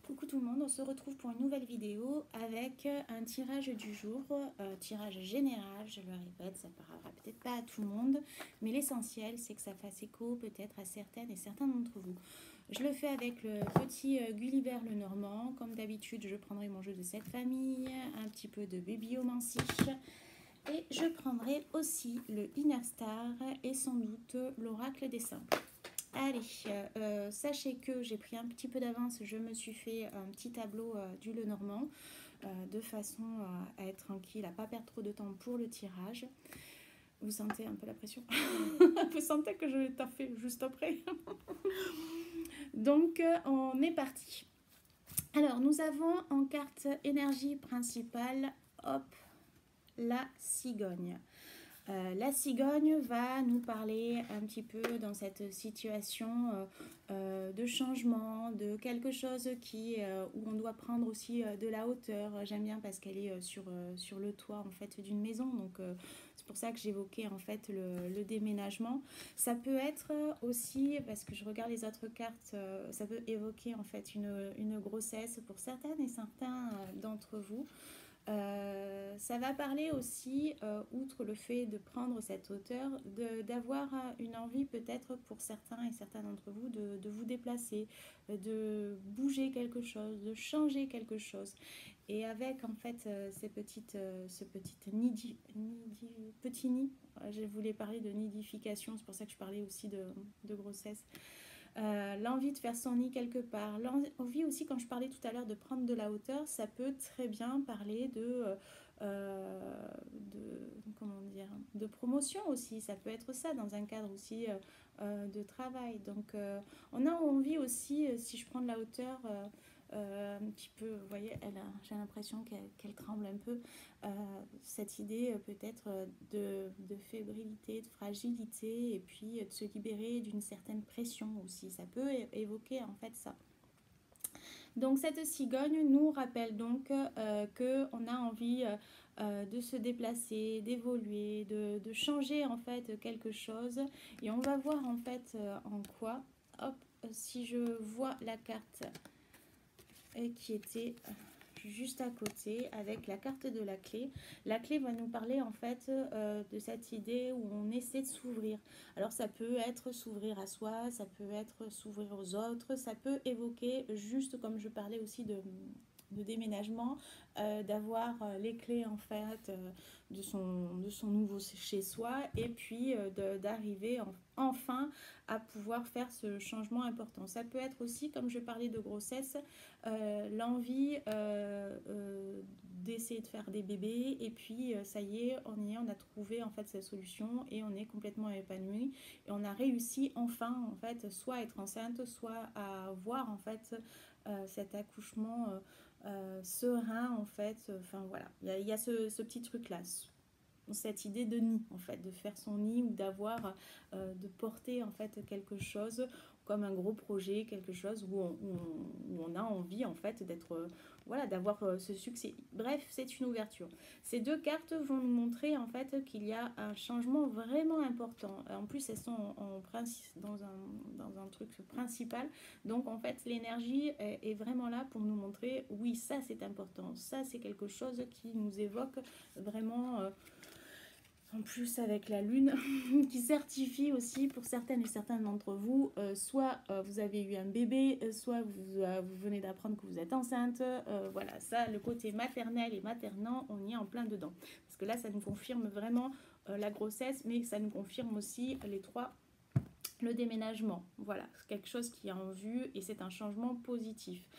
Coucou tout le monde, on se retrouve pour une nouvelle vidéo avec un tirage du jour, tirage général, je le répète, ça parlera peut-être pas à tout le monde, mais l'essentiel c'est que ça fasse écho peut-être à certaines et certains d'entre vous. Je le fais avec le petit Gulliver le Normand, comme d'habitude je prendrai mon jeu de cette famille, un petit peu de Bibliomancie, et je prendrai aussi le Inner Star et sans doute l'Oracle des Saints. Allez, sachez que j'ai pris un petit peu d'avance, je me suis fait un petit tableau du Lenormand de façon à être tranquille, à ne pas perdre trop de temps pour le tirage. Vous sentez un peu la pression? Vous sentez que je vais taffer juste après? Donc, on est parti. Alors, nous avons en carte énergie principale, hop, la cigogne. La cigogne va nous parler un petit peu dans cette situation de changement, de quelque chose où on doit prendre aussi de la hauteur. J'aime bien parce qu'elle est sur le toit en fait d'une maison, donc c'est pour ça que j'évoquais en fait le déménagement. Ça peut être aussi, parce que je regarde les autres cartes, ça peut évoquer en fait une grossesse pour certaines et certains d'entre vous. Ça va parler aussi, outre le fait de prendre cette hauteur, d'avoir une envie peut-être pour certains et certains d'entre vous de vous déplacer, de bouger quelque chose, de changer quelque chose. Et avec en fait ce petit petit nid, je voulais parler de nidification, c'est pour ça que je parlais aussi de grossesse. L'envie de faire son nid quelque part, l'envie aussi, quand je parlais tout à l'heure de prendre de la hauteur, ça peut très bien parler comment dire, de promotion aussi, ça peut être ça dans un cadre aussi de travail. Donc on a envie aussi, si je prends de la hauteur, un petit peu, vous voyez, j'ai l'impression qu'elle tremble un peu, cette idée peut-être de fébrilité, de fragilité, et puis de se libérer d'une certaine pression aussi. Ça peut évoquer en fait ça. Donc cette cigogne nous rappelle donc qu'on a envie de se déplacer, d'évoluer, de changer en fait quelque chose. Et on va voir en fait en quoi. Hop, si je vois la carte qui était juste à côté avec la carte de la clé. La clé va nous parler en fait de cette idée où on essaie de s'ouvrir. Alors ça peut être s'ouvrir à soi, ça peut être s'ouvrir aux autres, ça peut évoquer, juste comme je parlais aussi de déménagement, d'avoir les clés en fait de son nouveau chez soi, et puis d'arriver enfin à pouvoir faire ce changement important. Ça peut être aussi, comme je parlais de grossesse, l'envie d'essayer de faire des bébés, et puis ça y est, on a trouvé en fait cette solution et on est complètement épanoui et on a réussi enfin en fait soit à être enceinte, soit à voir en fait cet accouchement serein en fait. Enfin voilà, il y a ce petit truc là, cette idée de nid en fait, de faire son nid ou d'avoir de porter en fait quelque chose comme un gros projet, quelque chose où on a envie en fait d'être voilà, d'avoir ce succès. Bref, c'est une ouverture. Ces deux cartes vont nous montrer en fait qu'il y a un changement vraiment important. En plus, elles sont dans un truc principal, donc en fait l'énergie est vraiment là pour nous montrer oui, ça c'est important, ça c'est quelque chose qui nous évoque vraiment en plus avec la lune qui certifie aussi pour certaines et certains d'entre vous, soit vous avez eu un bébé, soit vous venez d'apprendre que vous êtes enceinte. Voilà, ça, le côté maternel et maternant, on y est en plein dedans. Parce que là, ça nous confirme vraiment la grossesse, mais ça nous confirme aussi les trois, le déménagement. Voilà, c'est quelque chose qui est en vue et c'est un changement positif.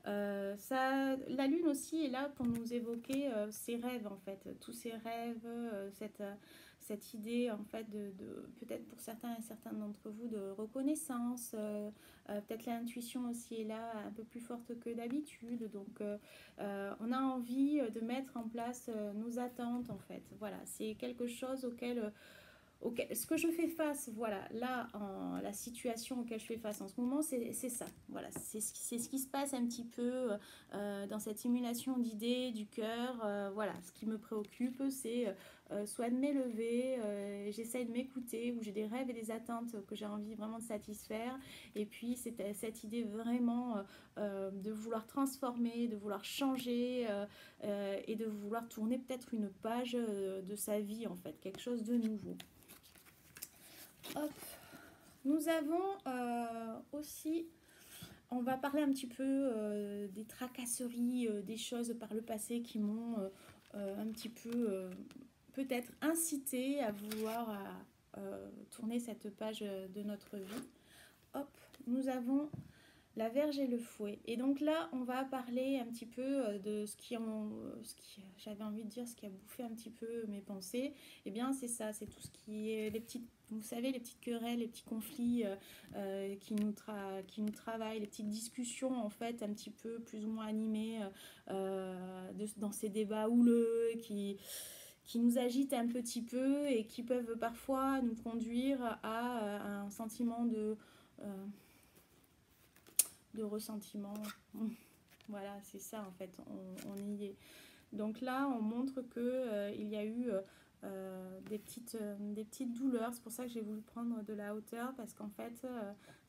La lune aussi est là pour nous évoquer ses rêves en fait, tous ces rêves, cette idée en fait de peut-être pour certains et certaines d'entre vous de reconnaissance, peut-être l'intuition aussi est là un peu plus forte que d'habitude, donc on a envie de mettre en place nos attentes en fait. Voilà, c'est quelque chose auquel ce que je fais face, voilà, là, la situation auquel je fais face en ce moment, c'est ça. Voilà, c'est ce qui se passe un petit peu dans cette simulation d'idées, du cœur. Voilà, ce qui me préoccupe, c'est soit de m'élever, j'essaye de m'écouter, où j'ai des rêves et des attentes que j'ai envie vraiment de satisfaire. Et puis c'était cette idée vraiment de vouloir transformer, de vouloir changer et de vouloir tourner peut-être une page de sa vie en fait, quelque chose de nouveau. Hop. Nous avons aussi, on va parler un petit peu des tracasseries, des choses par le passé qui m'ont un petit peu peut-être incité à vouloir tourner cette page de notre vie. Hop, nous avons la Vierge et le fouet. Et donc là, on va parler un petit peu de j'avais envie de dire, ce qui a bouffé un petit peu mes pensées. Eh bien, c'est ça, c'est tout ce qui est les petites, vous savez, les petites querelles, les petits conflits qui nous travaillent, les petites discussions en fait, un petit peu plus ou moins animées dans ces débats houleux qui nous agitent un petit peu et qui peuvent parfois nous conduire à un sentiment de ressentiment. Voilà, c'est ça en fait, on y est. Donc là, on montre que il y a eu des petites douleurs. C'est pour ça que j'ai voulu prendre de la hauteur, parce qu'en fait,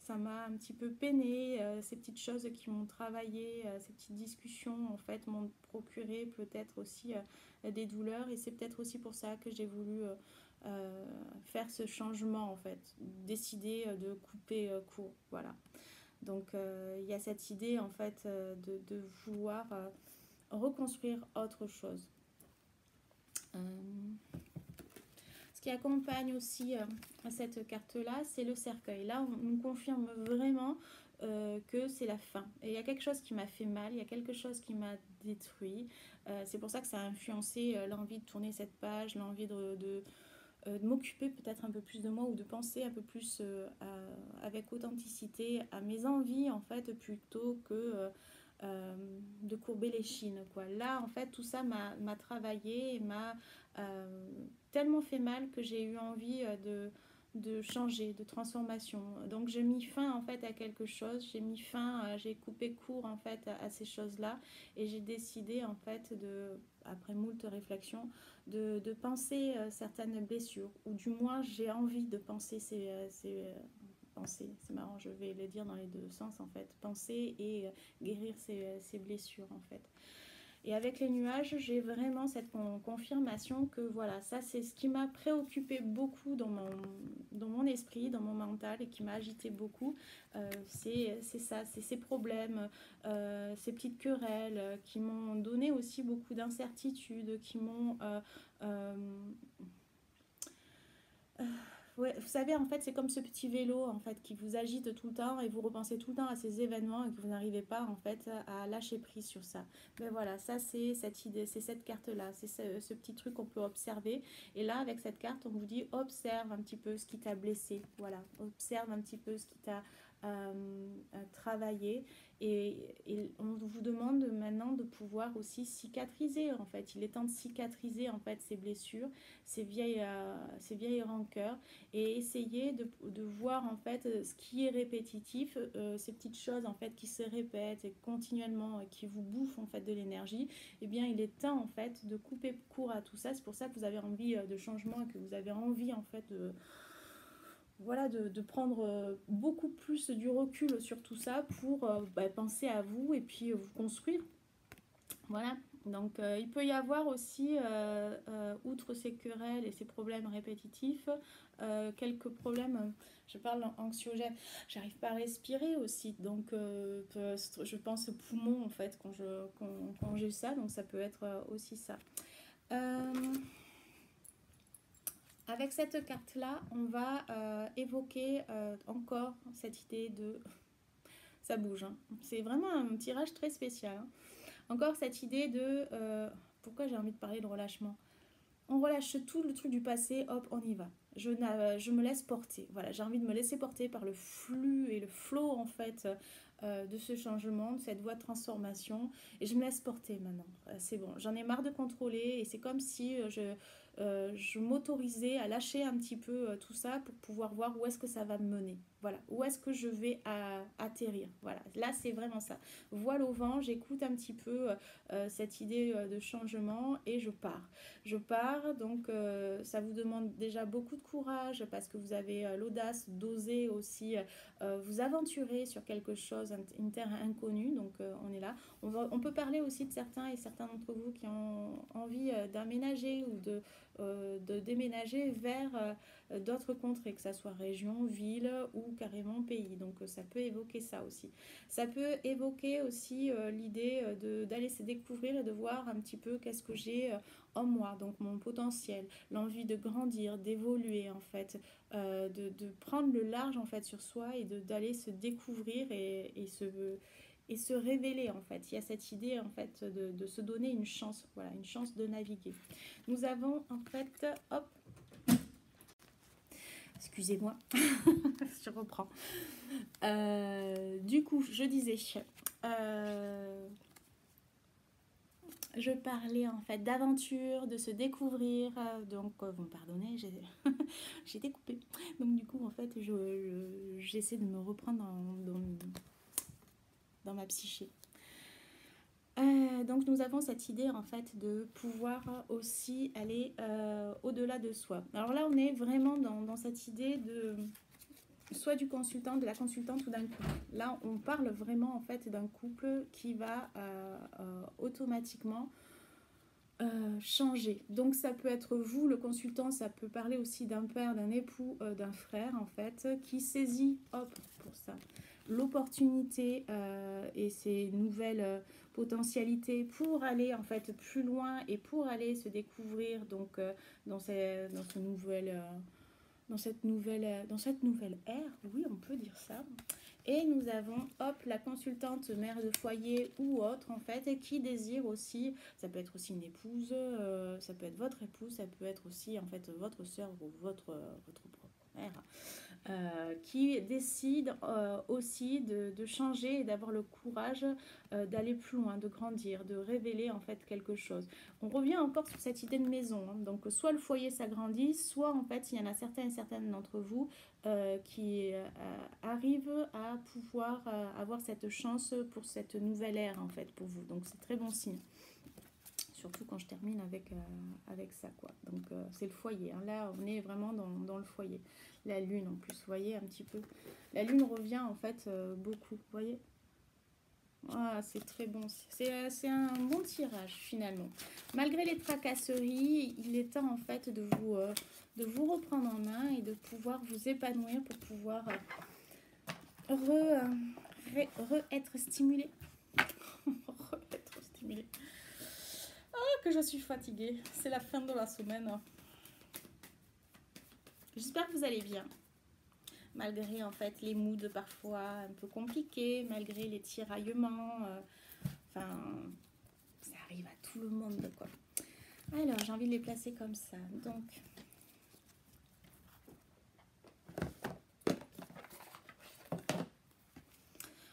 ça m'a un petit peu peiné. Ces petites choses qui m'ont travaillé, ces petites discussions, en fait, m'ont procuré peut-être aussi des douleurs. Et c'est peut-être aussi pour ça que j'ai voulu faire ce changement, en fait, décider de couper court. Voilà. Donc il y a cette idée en fait de vouloir reconstruire autre chose. Ce qui accompagne aussi cette carte-là, c'est le cercueil. Là, on nous confirme vraiment que c'est la fin. Et il y a quelque chose qui m'a fait mal, il y a quelque chose qui m'a détruit. C'est pour ça que ça a influencé l'envie de tourner cette page, l'envie de m'occuper peut-être un peu plus de moi, ou de penser un peu plus avec authenticité à mes envies en fait, plutôt que de courber les chines quoi. Là en fait tout ça m'a travaillé et m'a tellement fait mal que j'ai eu envie de changer, de transformation. Donc j'ai mis fin en fait à quelque chose, j'ai mis fin, j'ai coupé court en fait à ces choses-là, et j'ai décidé en fait après moult réflexions, de penser certaines blessures, ou du moins j'ai envie de penser penser, c'est marrant, je vais le dire dans les deux sens en fait, penser et guérir ces blessures en fait. Et avec les nuages, j'ai vraiment cette confirmation que voilà, ça c'est ce qui m'a préoccupé beaucoup dans mon esprit, dans mon mental, et qui m'a agité beaucoup. C'est ça, c'est ces problèmes, ces petites querelles qui m'ont donné aussi beaucoup d'incertitudes, qui m'ont... ouais, vous savez, en fait, c'est comme ce petit vélo en fait qui vous agite tout le temps, et vous repensez tout le temps à ces événements et que vous n'arrivez pas en fait à lâcher prise sur ça. Mais voilà, ça c'est cette idée, c'est cette carte-là, c'est ce petit truc qu'on peut observer. Et là, avec cette carte, on vous dit observe un petit peu ce qui t'a blessé. Voilà, observe un petit peu ce qui t'a travaillé. Et on vous demande maintenant de pouvoir aussi cicatriser en fait. Il est temps de cicatriser en fait ces blessures, ces vieilles rancœurs, et essayer de voir en fait ce qui est répétitif, ces petites choses en fait qui se répètent et continuellement et qui vous bouffent en fait de l'énergie. Eh bien il est temps en fait de couper court à tout ça. C'est pour ça que vous avez envie de changement et que vous avez envie en fait voilà, de prendre beaucoup plus du recul sur tout ça pour penser à vous et puis vous construire. Voilà, donc il peut y avoir aussi, outre ces querelles et ces problèmes répétitifs, quelques problèmes, je parle anxiogènes, j'arrive pas à respirer aussi, donc je pense aux poumons en fait quand j'ai ça, donc ça peut être aussi ça. Avec cette carte-là, on va évoquer encore cette idée de... Ça bouge, hein. C'est vraiment un tirage très spécial. Hein. Encore cette idée de... pourquoi j'ai envie de parler de relâchement ? On relâche tout le truc du passé, hop, on y va. Je me laisse porter. Voilà, j'ai envie de me laisser porter par le flux et le flow en fait de ce changement, de cette voie de transformation. Et je me laisse porter maintenant. C'est bon, j'en ai marre de contrôler, et c'est comme si je m'autorisais à lâcher un petit peu tout ça pour pouvoir voir où est-ce que ça va me mener. Voilà, où est-ce que je vais atterrir. Voilà, là c'est vraiment ça. Voile au vent, j'écoute un petit peu cette idée de changement et je pars. Je pars, donc ça vous demande déjà beaucoup de courage parce que vous avez l'audace d'oser aussi vous aventurer sur quelque chose, une terre inconnue, donc on est là. On peut parler aussi de certains et certains d'entre vous qui ont envie d'aménager ou de déménager vers d'autres contrées, que ce soit région, ville ou carrément pays. Donc ça peut évoquer ça aussi. Ça peut évoquer aussi l'idée d'aller se découvrir et de voir un petit peu qu'est-ce que j'ai en moi, donc mon potentiel, l'envie de grandir, d'évoluer en fait, de prendre le large en fait sur soi et d'aller se découvrir et se révéler en fait. Il y a cette idée en fait de se donner une chance, voilà, une chance de naviguer. Nous avons en fait, hop, excusez-moi, je reprends. Du coup, je disais, je parlais en fait d'aventure, de se découvrir, donc vous me pardonnez, j'ai été coupée. Donc du coup en fait j'essaie de me reprendre dans ma psyché. Donc nous avons cette idée en fait de pouvoir aussi aller au-delà de soi. Alors là on est vraiment dans cette idée de soit du consultant, de la consultante ou d'un couple. Là on parle vraiment en fait d'un couple qui va automatiquement changer. Donc ça peut être vous, le consultant, ça peut parler aussi d'un père, d'un époux, d'un frère en fait, qui saisit, hop, pour ça, l'opportunité et ses nouvelles potentialités pour aller en fait plus loin et pour aller se découvrir donc dans cette nouvelle ère, oui on peut dire ça. Et nous avons, hop, la consultante mère de foyer ou autre, en fait, qui désire aussi, ça peut être aussi une épouse, ça peut être votre épouse, ça peut être aussi, en fait, votre soeur ou votre propre mère, qui décide aussi de changer et d'avoir le courage d'aller plus loin, de grandir, de révéler, en fait, quelque chose. On revient encore sur cette idée de maison, hein. Donc, soit le foyer s'agrandit, soit, en fait, il y en a certains et certaines d'entre vous qui arrivent à pouvoir avoir cette chance pour cette nouvelle ère en fait pour vous. Donc c'est très bon signe. Surtout quand je termine avec ça quoi. Donc c'est le foyer. Hein. Là on est vraiment dans le foyer. La lune en plus, vous voyez un petit peu. La lune revient en fait beaucoup, vous voyez. Ah, c'est très bon. C'est un bon tirage finalement. Malgré les tracasseries, il est temps en fait de vous reprendre en main et de pouvoir vous épanouir pour pouvoir être stimulé. Être stimulé. Ah, que je suis fatiguée. C'est la fin de la semaine. J'espère que vous allez bien. Malgré en fait les moods parfois un peu compliqués, malgré les tiraillements. Enfin, ça arrive à tout le monde quoi. Alors, j'ai envie de les placer comme ça. Donc,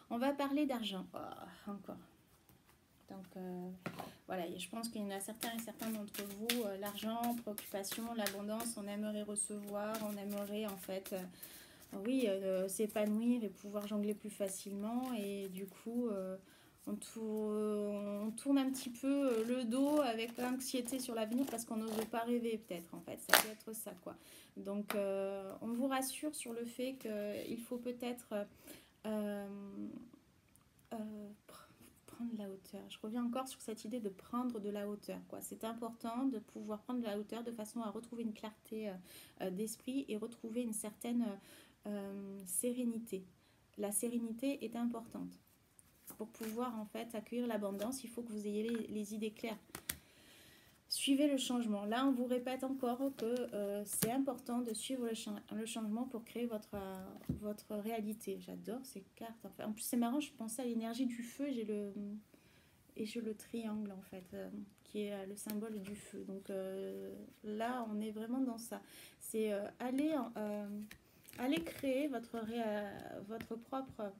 on va parler d'argent. Oh, encore. Donc, voilà, et je pense qu'il y en a certains et certains d'entre vous, l'argent, préoccupation, l'abondance, on aimerait recevoir, on aimerait en fait, oui, s'épanouir et pouvoir jongler plus facilement. Et du coup, on tourne un petit peu le dos avec anxiété sur l'avenir parce qu'on n'ose pas rêver peut-être en fait, ça peut être ça quoi. Donc on vous rassure sur le fait qu'il faut peut-être prendre la hauteur. Je reviens encore sur cette idée de prendre de la hauteur quoi. C'est important de pouvoir prendre de la hauteur de façon à retrouver une clarté d'esprit et retrouver une certaine sérénité. La sérénité est importante. Pour pouvoir en fait accueillir l'abondance, il faut que vous ayez les idées claires. Suivez le changement. Là, on vous répète encore que c'est important de suivre le changement pour créer votre réalité. J'adore ces cartes. Enfin, en plus, c'est marrant, je pensais à l'énergie du feu. J'ai le triangle, en fait, qui est le symbole du feu. Donc là, on est vraiment dans ça. C'est aller créer votre propre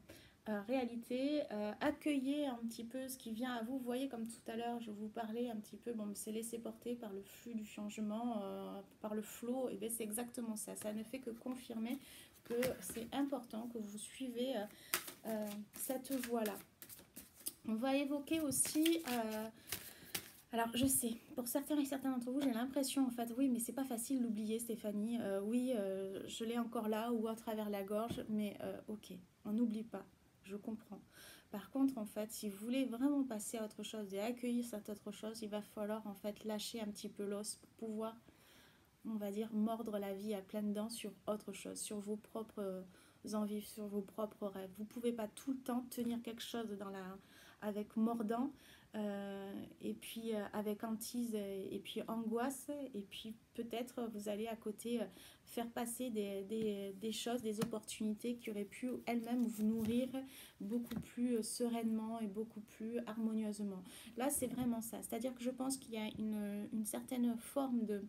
réalité, accueillez un petit peu ce qui vient à vous. Vous voyez, comme tout à l'heure, je vous parlais un petit peu, bon, c'est laisser porter par le flux du changement, par le flow, et bien c'est exactement ça. Ça ne fait que confirmer que c'est important que vous suivez cette voie-là. On va évoquer aussi... alors, je sais, pour certains et certains d'entre vous, j'ai l'impression, en fait, oui, mais c'est pas facile d'oublier, Stéphanie. Oui, je l'ai encore là ou à travers la gorge, mais ok, on n'oublie pas, je comprends. Par contre, en fait, si vous voulez vraiment passer à autre chose et accueillir cette autre chose, il va falloir, en fait, lâcher un petit peu l'os pour pouvoir, on va dire, mordre la vie à pleines dents sur autre chose, sur vos propres envies, sur vos propres rêves. Vous pouvez pas tout le temps tenir quelque chose dans la... avec mordant et puis avec hantise et puis angoisse et puis peut-être vous allez à côté faire passer des choses, des opportunités qui auraient pu elles-mêmes vous nourrir beaucoup plus sereinement et beaucoup plus harmonieusement. Là c'est vraiment ça, c'est-à-dire que je pense qu'il y a une certaine forme de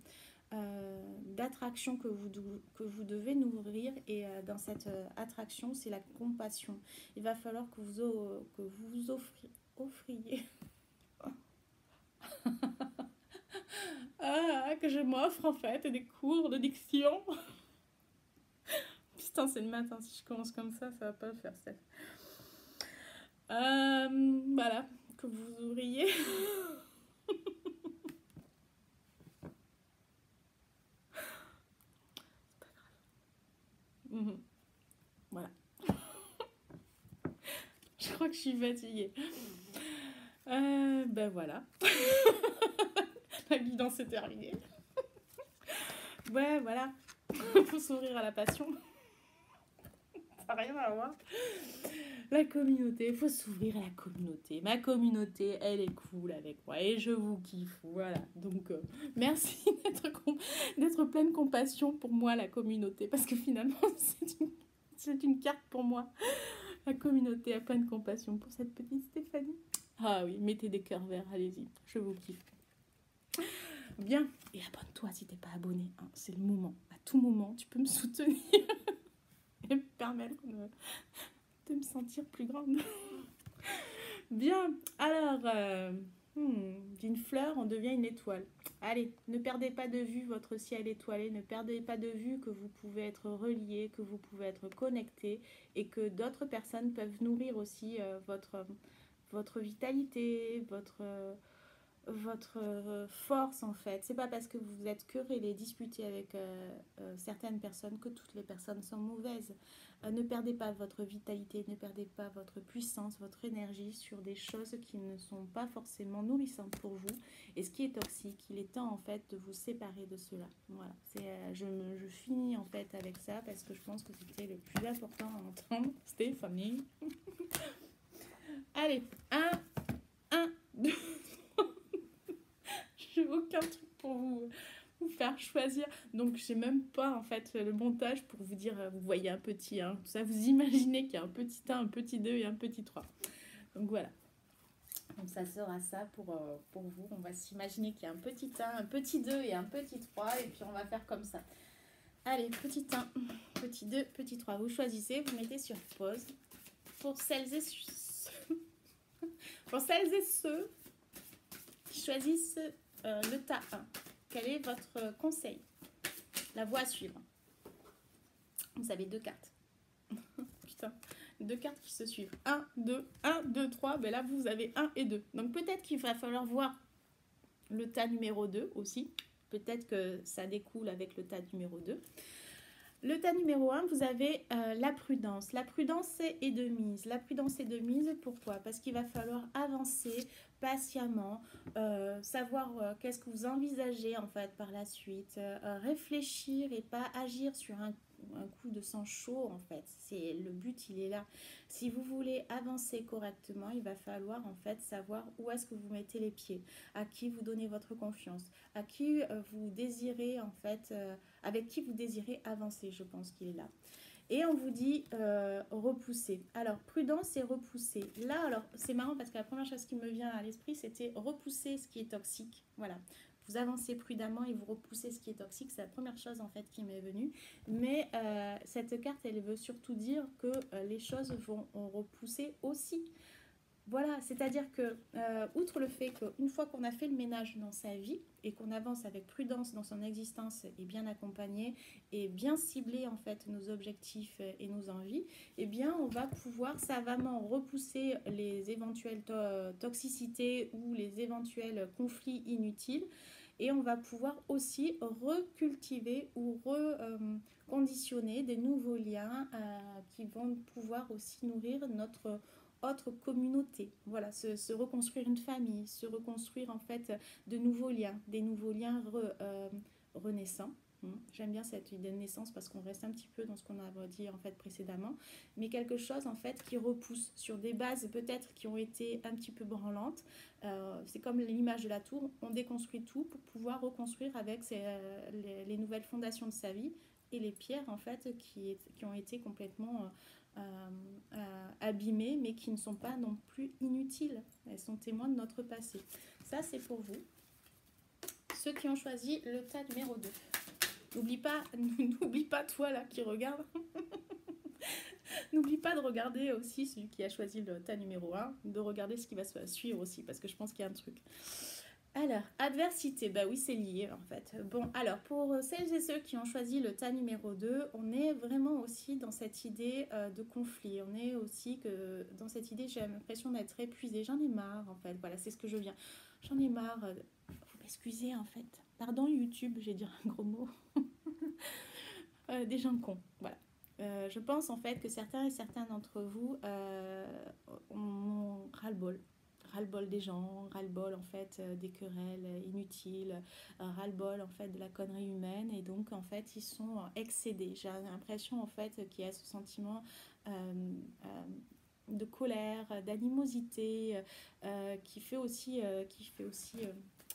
d'attraction que vous devez nourrir et dans cette attraction c'est la compassion. Il va falloir que vous offriez que je m'offre en fait des cours de diction. Putain c'est le matin, si je commence comme ça va pas le faire Steph. Voilà, que vous ouvriez voilà. Je crois que je suis fatiguée. Ben voilà. La guidance est terminée. Ouais, voilà. Faut s'ouvrir à la passion. Ça n'a rien à voir. La communauté, il faut s'ouvrir à la communauté. Ma communauté, elle est cool avec moi et je vous kiffe. Voilà. Donc, merci d'être pleine compassion pour moi, la communauté, parce que finalement, c'est une carte pour moi. La communauté a pleine compassion pour cette petite Stéphanie. Ah oui, mettez des cœurs verts, allez-y, je vous kiffe. Bien, et abonne-toi si t'es pas abonné, hein. C'est le moment. À tout moment, tu peux me soutenir et me permettre de me sentir plus grande. Bien, alors, d'une fleur, on devient une étoile. Allez, ne perdez pas de vue votre ciel étoilé, ne perdez pas de vue que vous pouvez être relié, que vous pouvez être connecté et que d'autres personnes peuvent nourrir aussi votre vitalité, votre force en fait. C'est pas parce que vous êtes querellé, disputé avec certaines personnes que toutes les personnes sont mauvaises. Ne perdez pas votre vitalité, ne perdez pas votre puissance, votre énergie sur des choses qui ne sont pas forcément nourrissantes pour vous. Et ce qui est toxique, il est temps en fait de vous séparer de cela. Voilà, je finis en fait avec ça parce que je pense que c'était le plus important à entendre. Stéphanie. Allez, 1, 2. J'ai aucun truc pour vous faire choisir. Donc, j'ai même pas en fait le montage pour vous dire, vous voyez un petit 1, tout ça. Vous imaginez qu'il y a un petit 1, un petit 2 et un petit 3. Donc, voilà. Donc, ça sera ça pour vous. On va s'imaginer qu'il y a un petit 1, un petit 2 et un petit 3. Et puis, on va faire comme ça. Allez, petit 1, petit 2, petit 3. Vous choisissez, vous mettez sur pause. Pour celles et ceux qui choisissent le tas 1, quel est votre conseil? La voie à suivre. Vous avez 2 cartes. Putain, 2 cartes qui se suivent. 1, 2, 3. Ben là, vous avez 1 et 2. Donc peut-être qu'il va falloir voir le tas numéro 2 aussi. Peut-être que ça découle avec le tas numéro 2. Le tas numéro 1, vous avez la prudence. La prudence est de mise. La prudence est de mise, pourquoi? Parce qu'il va falloir avancer patiemment, savoir qu'est-ce que vous envisagez en fait par la suite, réfléchir et pas agir sur un coup de sang chaud en fait. C'est le but, il est là. Si vous voulez avancer correctement, il va falloir en fait savoir où est-ce que vous mettez les pieds, à qui vous donnez votre confiance, à qui vous désirez en fait, avec qui vous désirez avancer, je pense qu'il est là. Et on vous dit repousser. Alors, prudence et repousser. Là, alors, c'est marrant parce que la première chose qui me vient à l'esprit, c'était repousser ce qui est toxique. Voilà. vous avancez prudemment et vous repoussez ce qui est toxique. C'est la première chose en fait qui m'est venue. Mais cette carte, elle veut surtout dire que les choses vont repousser aussi. Voilà, c'est-à-dire que, outre le fait qu'une fois qu'on a fait le ménage dans sa vie et qu'on avance avec prudence dans son existence et bien accompagné et bien ciblé en fait nos objectifs et nos envies, eh bien on va pouvoir savamment repousser les éventuelles toxicités ou les éventuels conflits inutiles et on va pouvoir aussi recultiver ou reconditionner des nouveaux liens qui vont pouvoir aussi nourrir notre autre communauté. Voilà, se reconstruire une famille, se reconstruire en fait de nouveaux liens, des nouveaux liens renaissants. J'aime bien cette idée de naissance parce qu'on reste un petit peu dans ce qu'on a dit en fait précédemment, mais quelque chose en fait qui repousse sur des bases peut-être qui ont été un petit peu branlantes. C'est comme l'image de la tour, on déconstruit tout pour pouvoir reconstruire avec les nouvelles fondations de sa vie et les pierres en fait qui ont été complètement abîmées mais qui ne sont pas non plus inutiles. Elles sont témoins de notre passé. Ça c'est pour vous. Ceux qui ont choisi le tas numéro 2. N'oublie pas toi là qui regarde. N'oublie pas de regarder aussi celui qui a choisi le tas numéro 1, de regarder ce qui va se suivre aussi parce que je pense qu'il y a un truc. Alors, adversité, bah oui, c'est lié en fait. Bon, alors, pour celles et ceux qui ont choisi le tas numéro 2, on est vraiment aussi dans cette idée de conflit. On est aussi que dans cette idée, j'ai l'impression d'être épuisée. J'en ai marre en fait. Voilà, c'est ce que je viens. J'en ai marre. Vous m'excusez en fait. Pardon YouTube, j'ai dit un gros mot. Des gens cons, voilà. Je pense en fait que certains et certains d'entre vous ont ras-le-bol. Ras-le-bol des gens, ras-le-bol en fait des querelles inutiles, ras-le-bol en fait de la connerie humaine et donc en fait ils sont excédés. J'ai l'impression en fait qu'il y a ce sentiment de colère, d'animosité qui fait aussi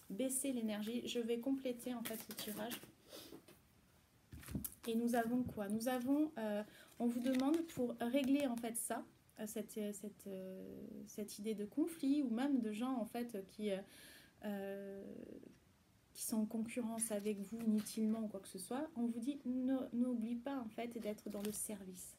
baisser l'énergie. Je vais compléter en fait le tirage. Et nous avons quoi? Nous avons, on vous demande pour régler en fait ça, cette idée de conflit ou même de gens en fait qui sont en concurrence avec vous inutilement ou quoi que ce soit, on vous dit n'oublie pas en fait d'être dans le service.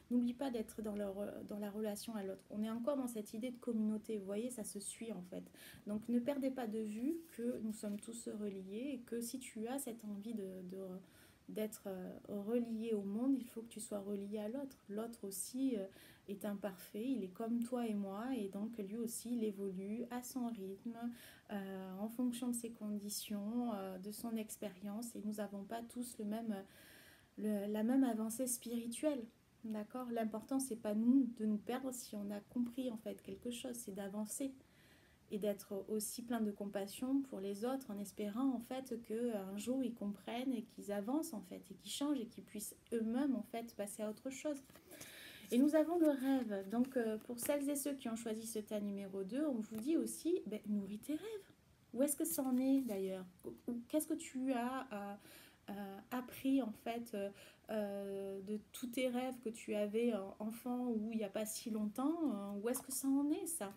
N'oublie pas d'être dans la relation à l'autre. On est encore dans cette idée de communauté, vous voyez, ça se suit en fait. Donc ne perdez pas de vue que nous sommes tous reliés et que si tu as cette envie d'être relié au monde, il faut que tu sois relié à l'autre. L'autre aussi est imparfait, il est comme toi et moi, et donc lui aussi il évolue à son rythme, en fonction de ses conditions, de son expérience, et nous n'avons pas tous la même avancée spirituelle. D'accord? L'important c'est pas de nous perdre si on a compris en fait quelque chose, c'est d'avancer et d'être aussi plein de compassion pour les autres en espérant en fait qu'un jour ils comprennent et qu'ils avancent en fait et qu'ils changent et qu'ils puissent eux-mêmes en fait passer à autre chose. Et nous avons le rêve. Donc pour celles et ceux qui ont choisi ce tas numéro 2, on vous dit aussi nourris tes rêves. Où est-ce que ça en est d'ailleurs? Qu'est-ce que tu as appris en fait de tous tes rêves que tu avais enfant ou il n'y a pas si longtemps? Où est-ce que ça en est ça?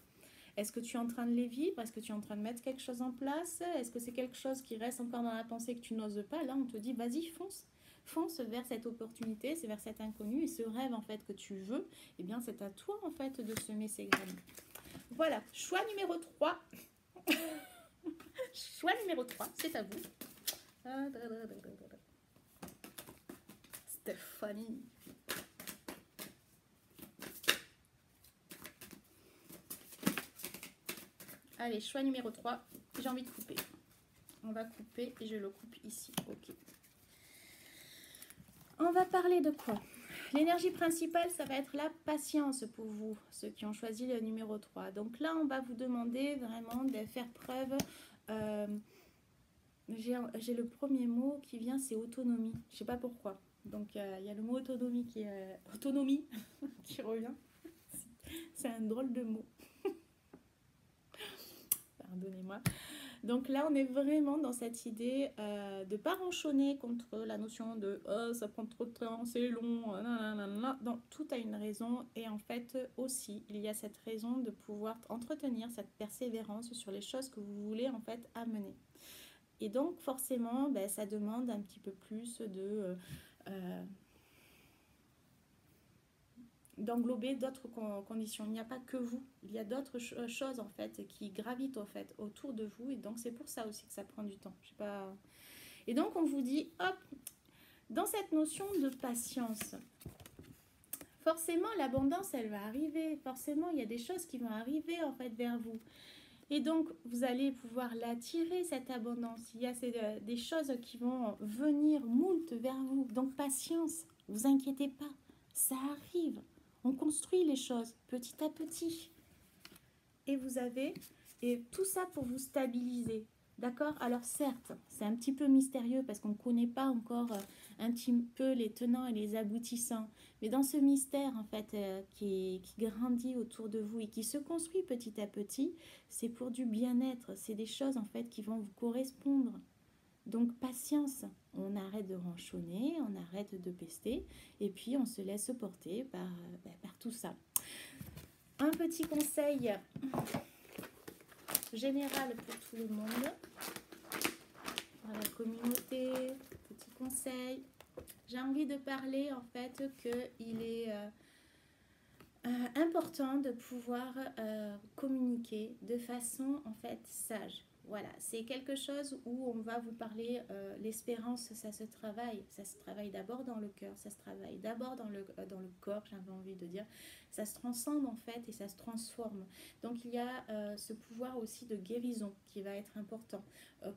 Est-ce que tu es en train de les vivre? Est-ce que tu es en train de mettre quelque chose en place? Est-ce que c'est quelque chose qui reste encore dans la pensée que tu n'oses pas? Là, on te dit, vas-y, fonce. Fonce vers cette opportunité, c'est vers cet inconnu. Et ce rêve, en fait, que tu veux, eh bien, c'est à toi, en fait, de semer ces graines. Voilà, choix numéro 3. Choix numéro 3, c'est à vous. Stéphanie. Allez, choix numéro 3, j'ai envie de couper. On va couper et je le coupe ici. Ok. On va parler de quoi? L'énergie principale, ça va être la patience pour vous, ceux qui ont choisi le numéro 3. Donc là, on va vous demander vraiment de faire preuve. J'ai le premier mot qui vient, c'est autonomie. Je ne sais pas pourquoi. Donc il y a le mot autonomie autonomie qui revient. C'est un drôle de mot. Pardonnez-moi. Donc là, on est vraiment dans cette idée de ne pas ronchonner contre la notion de « ça prend trop de temps, c'est long, nanana ». Donc tout a une raison et en fait aussi, il y a cette raison de pouvoir entretenir cette persévérance sur les choses que vous voulez en fait amener. Et donc, forcément, ben, ça demande un petit peu plus d'englober d'autres conditions. Il n'y a pas que vous, il y a d'autres choses en fait qui gravitent en fait autour de vous et donc c'est pour ça aussi que ça prend du temps. Je sais pas. Et donc on vous dit hop, dans cette notion de patience, forcément l'abondance elle va arriver, forcément il y a des choses qui vont arriver en fait vers vous. Et donc, vous allez pouvoir l'attirer, cette abondance. Il y a des choses qui vont venir moult vers vous. Donc, patience, vous inquiétez pas, ça arrive. On construit les choses petit à petit. Et vous avez, et tout ça pour vous stabiliser. D'accord? Alors certes, c'est un petit peu mystérieux parce qu'on ne connaît pas encore un petit peu les tenants et les aboutissants. Mais dans ce mystère, en fait, qui grandit autour de vous et qui se construit petit à petit, c'est pour du bien-être. C'est des choses, en fait, qui vont vous correspondre. Donc, patience. On arrête de ranchonner, on arrête de pester et puis on se laisse porter par tout ça. Un petit conseil général pour tout le monde, pour la communauté, petit conseil. J'ai envie de parler en fait qu'il est important de pouvoir communiquer de façon en fait sage. Voilà, c'est quelque chose où on va vous parler, l'espérance, ça se travaille d'abord dans le cœur, ça se travaille d'abord dans le corps, j'avais envie de dire, ça se transcende en fait et ça se transforme. Donc il y a ce pouvoir aussi de guérison qui va être important.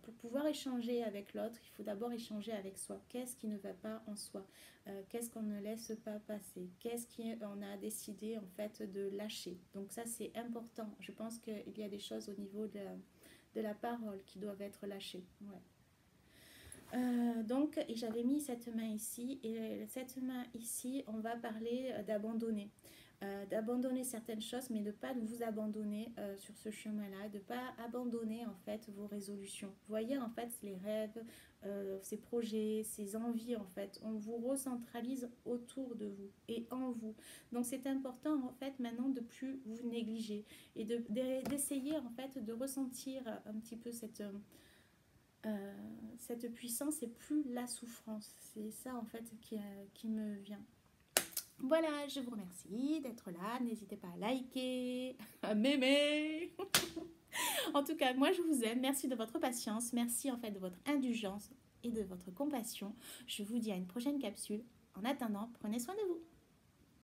Pour pouvoir échanger avec l'autre, il faut d'abord échanger avec soi. Qu'est-ce qui ne va pas en soi? Qu'est-ce qu'on ne laisse pas passer? Qu'est-ce qu'on a décidé en fait de lâcher? Donc ça c'est important. Je pense qu'il y a des choses au niveau de la parole qui doivent être lâchées. Ouais. Donc j'avais mis cette main ici et cette main ici on va parler d'abandonner. D'abandonner certaines choses mais de ne pas vous abandonner sur ce chemin là, de ne pas abandonner en fait vos résolutions. Vous voyez en fait les rêves, ces projets, ces envies en fait, on vous recentralise autour de vous et en vous. Donc c'est important en fait maintenant de plus vous négliger et d'essayer en fait de ressentir un petit peu cette puissance et plus la souffrance. C'est ça en fait qui me vient. Voilà, je vous remercie d'être là. N'hésitez pas à liker, à m'aimer. En tout cas, moi je vous aime. Merci de votre patience. Merci en fait de votre indulgence et de votre compassion. Je vous dis à une prochaine capsule. En attendant, prenez soin de vous.